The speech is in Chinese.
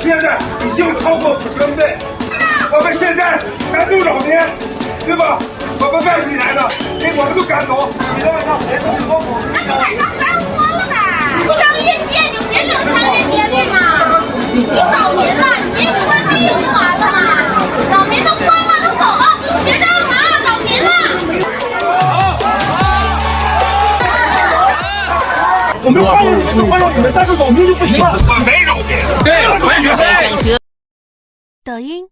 现在已经超过5000倍。我们现在赶走老年，对吧？我们外地来的，给我们都赶走。你让别的地方跑，那就赶上全国了呗！商业街就别整商业街的嘛，有扰民了，你别关闭就完了嘛。扰民都关了，都走了，不用结账了，扰民了。我们欢迎你们是欢迎你们，但是扰民就不行了。我没扰民，对，完全对。抖音。